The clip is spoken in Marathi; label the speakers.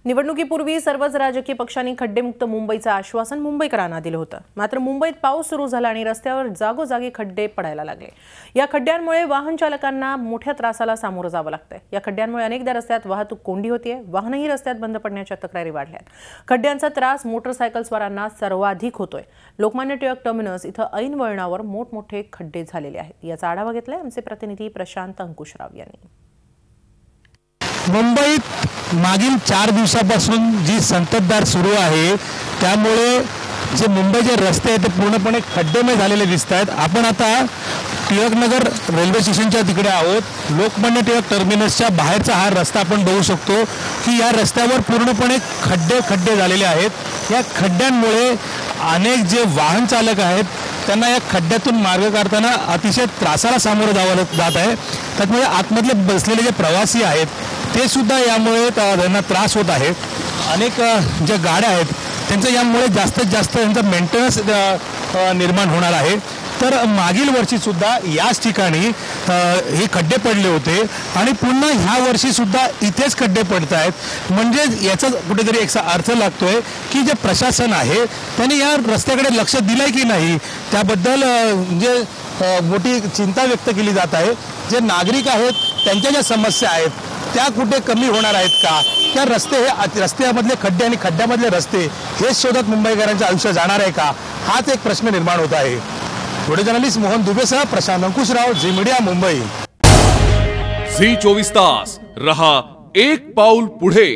Speaker 1: निवडणुकीपूर्वी सर्वच राजकीय पक्षांनी खड्डेमुक्त मुंबईचं आश्वासन मुंबईकरांना दिलं होतं। मात्र मुंबईत पाऊस सुरू झाला आणि रस्त्यावर जागोजागी खड्डे पडायला लागले। या खड्ड्यांमुळे वाहन चालकांना मोठ्या त्रासाला सामोरं जावं लागतंय। या खड्ड्यांमुळे अनेकदा रस्त्यात वाहतूक कोंडी होतीये, वाहनही रस्त्यात बंद पडण्याच्या तक्रारी वाढल्यात। खड्ड्यांचा त्रास मोटरसायकलस्वारांना सर्वाधिक होतोय। लोकमान्य टिळक टर्मिनस इथं ऐन वळणावर मोठमोठे खड्डे झालेले आहेत। याचा आढावा घेतलाय आमचे प्रतिनिधी प्रशांत अंकुशराव यांनी।
Speaker 2: मुंबईत मागील 4 दिवसापासून जी संततधार सुरू आहे त्यामुळे जे मुंबईचे रस्ते आहेत ते पूर्णपणे खड्डेमय झालेले दिसत आहेत। आपण आता टिळकनगर रेल्वे स्टेशनच्या तिकडे आहोत। लोकमान्य टिळक टर्मिनसच्या बाहेरचा हा रस्ता आपण बघू शकतो की या रस्त्यावर पूर्णपणे खड्डे झालेले आहेत। या खड्ड्यांमुळे अनेक जे वाहन चालक आहेत त्यांना या खड्ड्यातून मार्ग काढताना अतिशय त्रासाला सामोरं जावं जात आहे। त्यामुळे आतमधले बसलेले जे प्रवासी आहेत ते सुद्धा यामुळे त्यांना त्रास होत आहे। अनेक ज्या गाड्या आहेत त्यांचं यामुळे जास्तीत जास्त त्यांचा मेंटेनन्स निर्माण होणार आहे। तर मागील वर्षी सुद्धा याच ठिकाणी हे खड्डे पडले होते आणि पुन्हा ह्या वर्षी सुद्धा इथेच खड्डे पडत आहेत। म्हणजे याचा कुठेतरी एक अर्थ लागतोय की जे प्रशासन आहे त्यांनी या रस्त्याकडे लक्ष दिलंय की नाही त्याबद्दल म्हणजे मोठी चिंता व्यक्त केली जात आहे। जे नागरिक आहेत त्यांच्या ज्या समस्या आहेत त्या कुठे कमी होणार आहेत का? त्या रस्त्यामधले खड्डे आणि खड्ड्यामधले रस्ते हे शोधत मुंबईकरांचं आयुष्य जाणार आहे का? हाच एक प्रश्न निर्माण होत आहे। व्हिडिओ जर्नलिस्ट मोहन दुबेसह Prashant Ankushrao, Zee media, Mumbai.
Speaker 3: Zee 24 तास रहा एक पाऊल पुढे।